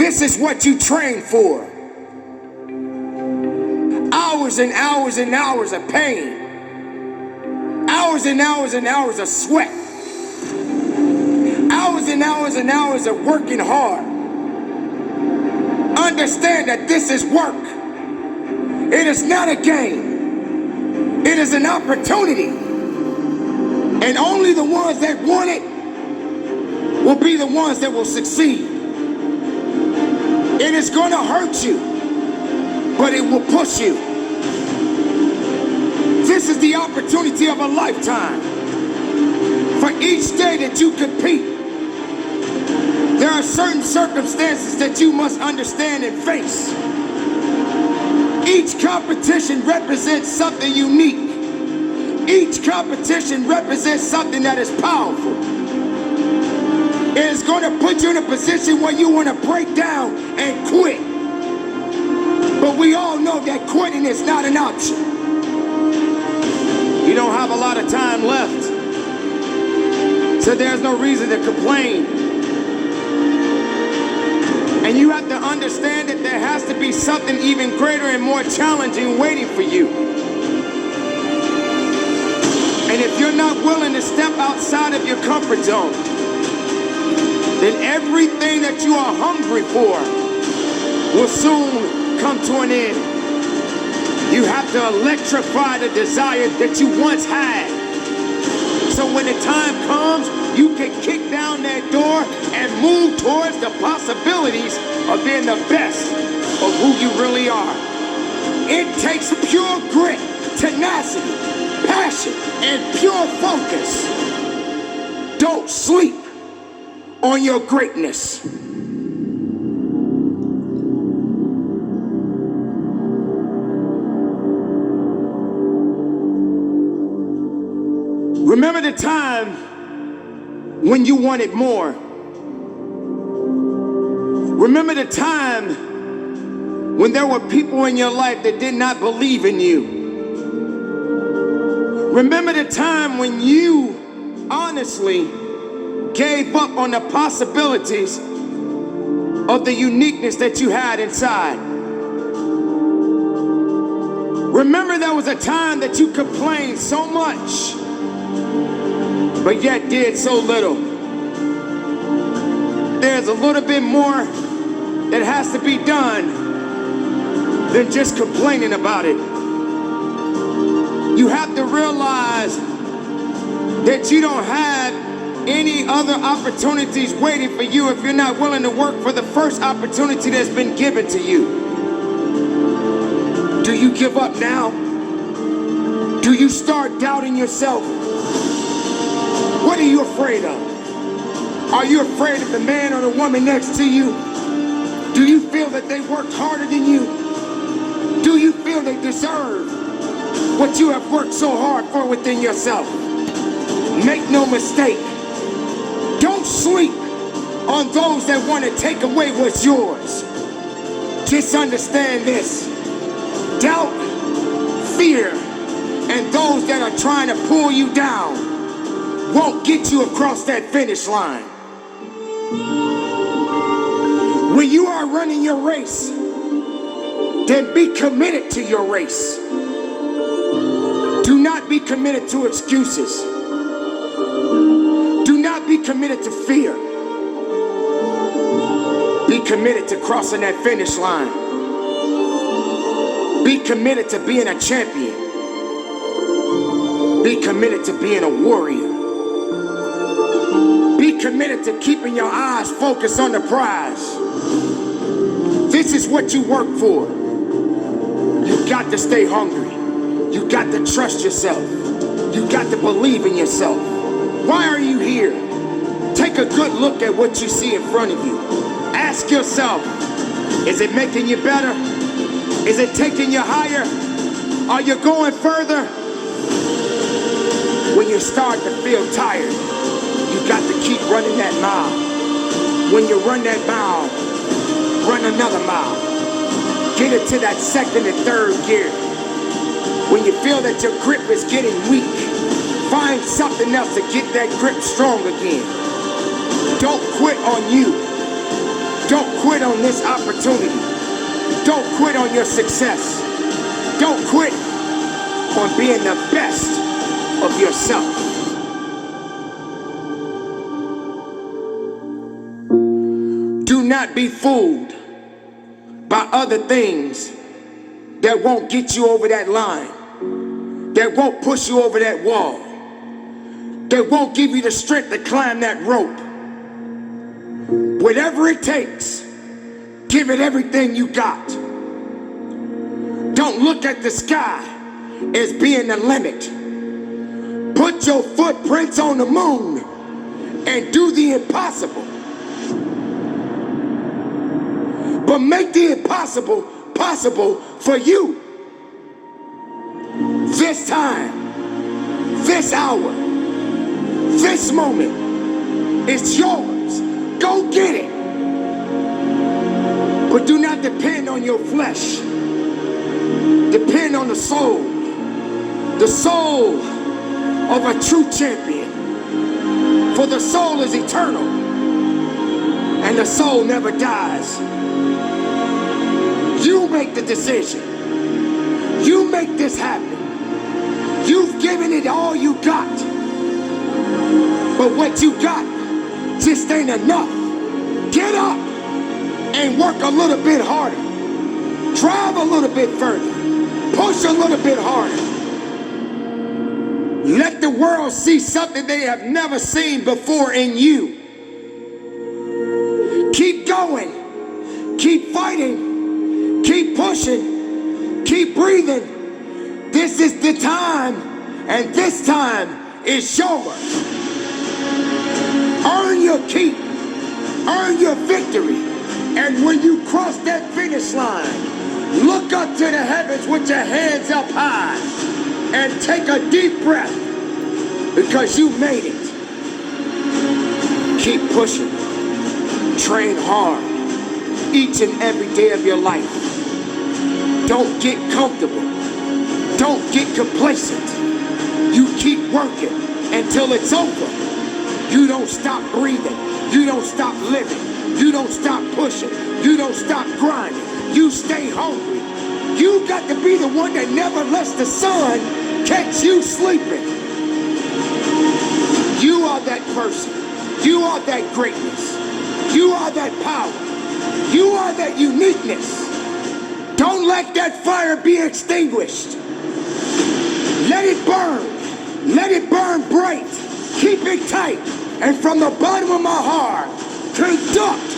This is what you train for. Hours and hours and hours of pain. Hours and hours and hours of sweat. Hours and hours and hours of working hard. Understand that this is work. It is not a game. It is an opportunity. And only the ones that want it will be the ones that will succeed. It is going to hurt you, but it will push you. This is the opportunity of a lifetime. For each day that you compete, there are certain circumstances that you must understand and face. Each competition represents something unique. Each competition represents something that is powerful. It is going to put you in a position where you want to break down and quit. But we all know that quitting is not an option. You don't have a lot of time left, so there's no reason to complain. And you have to understand that there has to be something even greater and more challenging waiting for you. And if you're not willing to step outside of your comfort zone, then everything that you are hungry for will soon come to an end. You have to electrify the desire that you once had. So when the time comes, you can kick down that door and move towards the possibilities of being the best of who you really are. It takes pure grit, tenacity, passion, and pure focus. Don't sleep on your greatness. Remember the time when you wanted more. Remember the time when there were people in your life that did not believe in you. Remember the time when you honestly gave up on the possibilities of the uniqueness that you had inside. Remember there was a time that you complained so much, but yet did so little. There's a little bit more that has to be done than just complaining about it. You have to realize that you don't have any other opportunities waiting for you if you're not willing to work for the first opportunity that's been given to you. Do you give up now? Do you start doubting yourself? What are you afraid of? Are you afraid of the man or the woman next to you? Do you feel that they worked harder than you? Do you feel they deserve what you have worked so hard for within yourself? Make no mistake. Don't sleep on those that want to take away what's yours. Just understand this. Doubt, fear, and those that are trying to pull you down won't get you across that finish line. When you are running your race, then be committed to your race. Do not be committed to excuses. Do not be committed to fear. Be committed to crossing that finish line. Be committed to being a champion. Be committed to being a warrior. Be committed to keeping your eyes focused on the prize. This is what you work for. You got to stay hungry. You got to trust yourself. You got to believe in yourself. Why are you here? Take a good look at what you see in front of you. Ask yourself, is it making you better? Is it taking you higher? Are you going further? When you start to feel tired, you got to keep running that mile. When you run that mile, run another mile. Get it to that second and third gear. When you feel that your grip is getting weak, find something else to get that grip strong again. Don't quit on you. Don't quit on this opportunity. Don't quit on your success. Don't quit on being the best of yourself. Do not be fooled by other things that won't get you over that line, that won't push you over that wall, that won't give you the strength to climb that rope. Whatever it takes, give it everything you got. Don't look at the sky as being the limit. Put your footprints on the moon and do the impossible. But make the impossible possible for you. This time, this hour, this moment, it's yours. Go get it. But do not depend on your flesh. Depend on the soul of a true champion. For the soul is eternal, and the soul never dies. You make the decision. You make this happen. You've given it all you got. But what you got just ain't enough. Get up and work a little bit harder. Drive a little bit further. Push a little bit harder. Let the world see something they have never seen before in you. Keep going. Keep fighting. Keep pushing. Keep breathing. This is the time, and this time is yours. Earn your keep. Earn your victory. And when you cross that finish line, look up to the heavens with your hands up high and take a deep breath, because you made it. Keep pushing. Train hard each and every day of your life. Don't get comfortable. Don't get complacent. You keep working until it's over. You don't stop breathing. You don't stop living. You don't stop pushing. You don't stop grinding. You stay hungry. You got to be the one that never lets the sun catch you sleeping. You are that person. You are that greatness. You are that power. You are that uniqueness. Don't let that fire be extinguished. Let it burn. Let it burn bright. Keep it tight. And from the bottom of my heart, conduct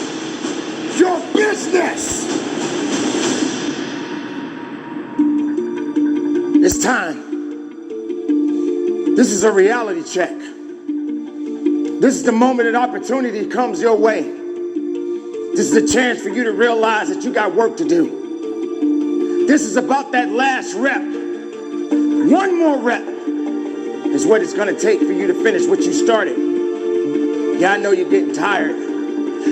your business. It's time. This is a reality check. This is the moment an opportunity comes your way. This is a chance for you to realize that you got work to do. This is about that last rep. One more rep is what it's going to take for you to finish what you started. Yeah, I know you're getting tired.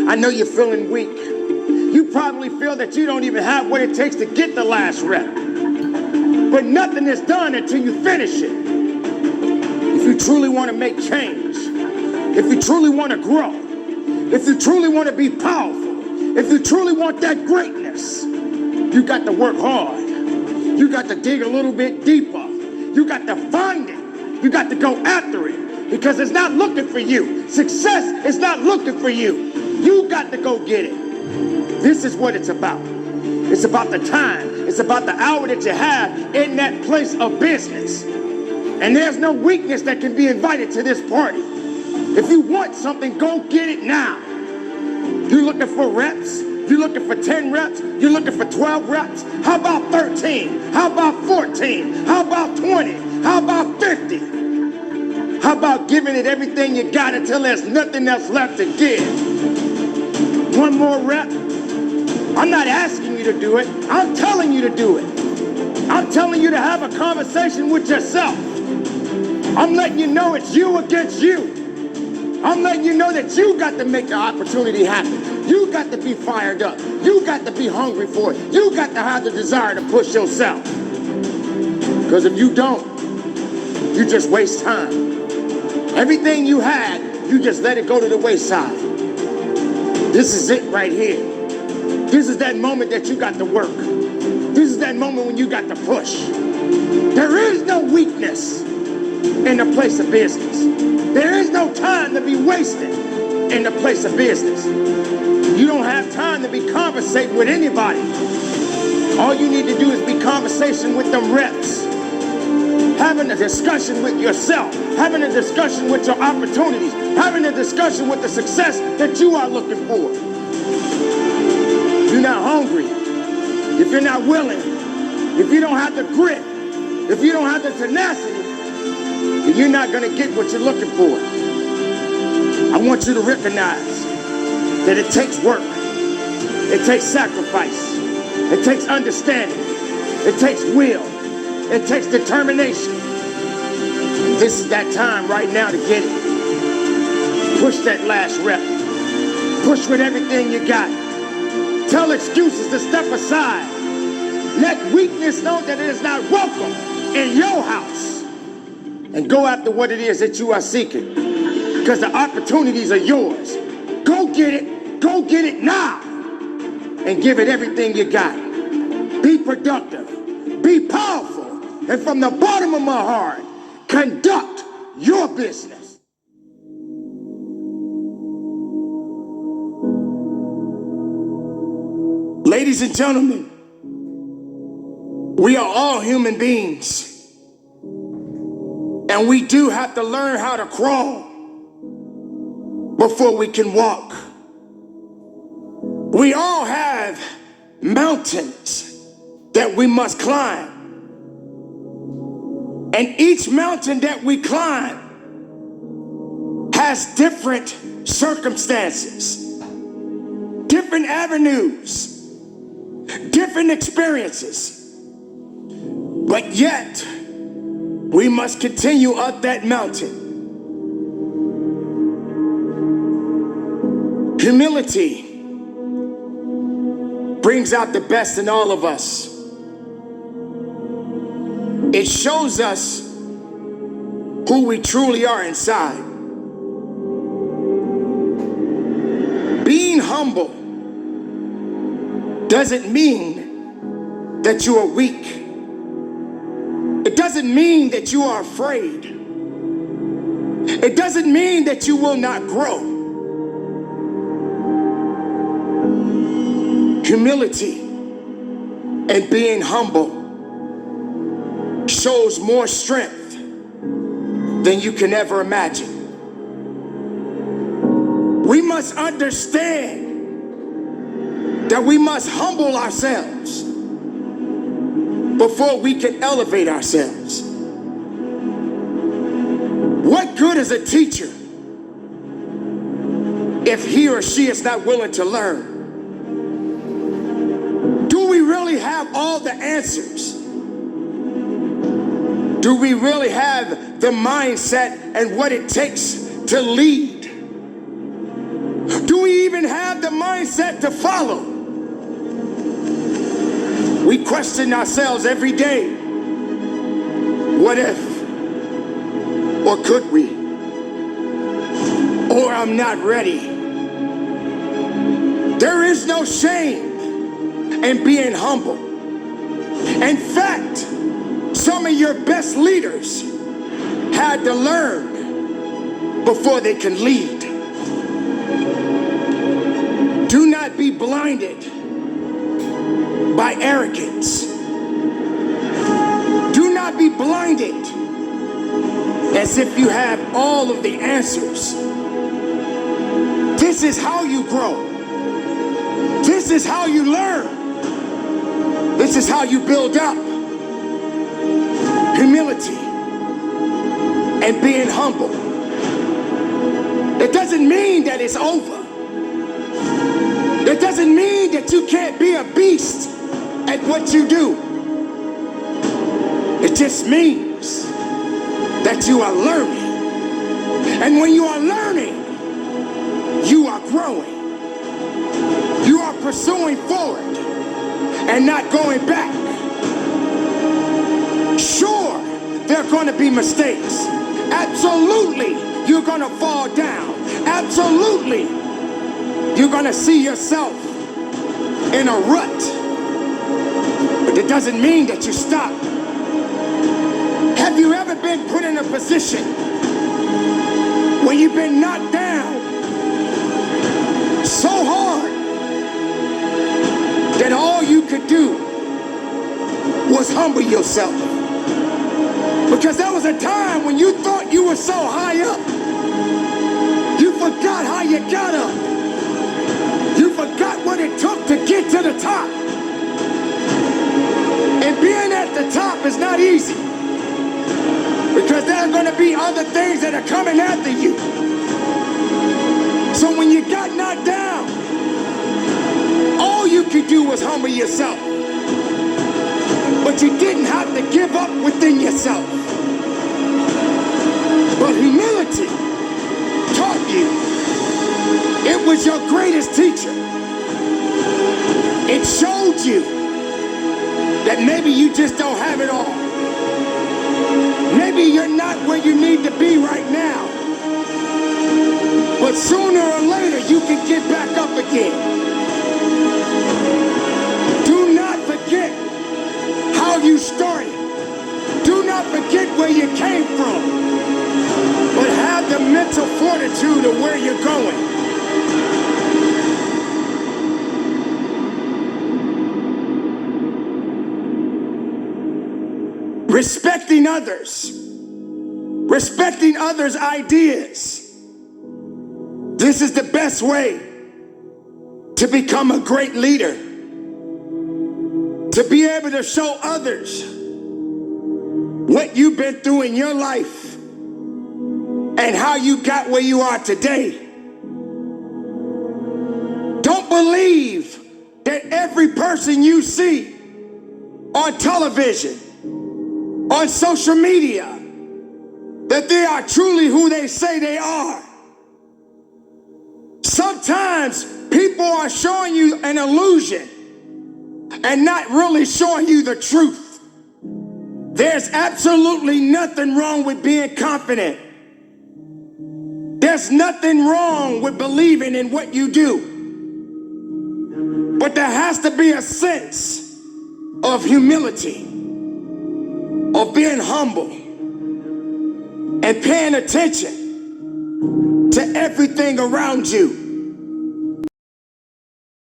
I know you're feeling weak. You probably feel that you don't even have what it takes to get the last rep. But nothing is done until you finish it. If you truly want to make change, if you truly want to grow, if you truly want to be powerful, if you truly want that greatness, you got to work hard. You got to dig a little bit deeper. You got to find it. You got to go after it, because it's not looking for you. Success is not looking for you. You got to go get it. This is what it's about. It's about the time. It's about the hour that you have in that place of business. And there's no weakness that can be invited to this party. If you want something, go get it now. You're looking for reps? You're looking for 10 reps? You're looking for 12 reps? How about 13? How about 14? How about 20? How about 50? How about giving it everything you got until there's nothing else left to give? One more rep? I'm not asking you to do it. I'm telling you to do it. I'm telling you to have a conversation with yourself. I'm letting you know it's you against you. I'm letting you know that you got to make the opportunity happen. You got to be fired up. You got to be hungry for it. You got to have the desire to push yourself. Because if you don't, you just waste time. Everything you had, you just let it go to the wayside. This is it right here. This is that moment that you got to work. This is that moment when you got to push. There is no weakness in the place of business. There is no time to be wasted in the place of business. You don't have time to be conversating with anybody. All you need to do is be conversation with them reps. Having a discussion with yourself. Having a discussion with your opportunities. Having a discussion with the success that you are looking for. If you're not hungry, if you're not willing, if you don't have the grit, if you don't have the tenacity, then you're not going to get what you're looking for. I want you to recognize that it takes work. It takes sacrifice. It takes understanding. It takes will. It takes determination. And this is that time right now to get it. Push that last rep. Push with everything you got. Tell excuses to step aside. Let weakness know that it is not welcome in your house. And go after what it is that you are seeking. Because the opportunities are yours. Go get it. Go get it now. And give it everything you got. Be productive. Be powerful. And from the bottom of my heart, conduct your business. Ladies and gentlemen, we are all human beings. And we do have to learn how to crawl before we can walk. We all have mountains that we must climb. And each mountain that we climb has different circumstances, different avenues, different experiences. But yet, we must continue up that mountain. Humility brings out the best in all of us. It shows us who we truly are inside. Being humble doesn't mean that you are weak. It doesn't mean that you are afraid. It doesn't mean that you will not grow. Humility and being humble shows more strength than you can ever imagine. We must understand that we must humble ourselves before we can elevate ourselves. What good is a teacher if he or she is not willing to learn? Do we really have all the answers? Do we really have the mindset and what it takes to lead? Do we even have the mindset to follow? We question ourselves every day. What if? Or could we? Or I'm not ready. There is no shame in being humble. In fact, some of your best leaders had to learn before they can lead. Do not be blinded by arrogance. Do not be blinded as if you have all of the answers. This is how you grow. This is how you learn. This is how you build up. Humility and being humble. It doesn't mean that it's over. It doesn't mean that you can't be a beast at what you do. It just means that you are learning. And when you are learning, you are growing. You are pursuing forward and not going back. Sure, there are going to be mistakes. Absolutely, you're going to fall down. Absolutely, You're going to see yourself in a rut. But it doesn't mean that you stop. Have you ever been put in a position where you've been knocked down so hard that all you could do was humble yourself? Because there was a time when you thought you were so high up, you forgot how you got up. You forgot what it took to get to the top. And being at the top is not easy, because there are going to be other things that are coming after you. So when you got knocked down, all you could do was humble yourself. But you didn't have to give up within yourself. But humility taught you. It was your greatest teacher. It showed you that maybe you just don't have it all. Maybe you're not where you need to be right now. But sooner or later, you can get back up again. Do not forget how you started. Do not forget where you came from. But have the mental fortitude of where you're going. Respecting others' ideas. This is the best way to become a great leader. To be able to show others what you've been through in your life and how you got where you are today. Don't believe that every person you see on television, on social media, that they are truly who they say they are. Sometimes people are showing you an illusion and not really showing you the truth. There's absolutely nothing wrong with being confident. There's nothing wrong with believing in what you do. But there has to be a sense of humility, of being humble and paying attention to everything around you.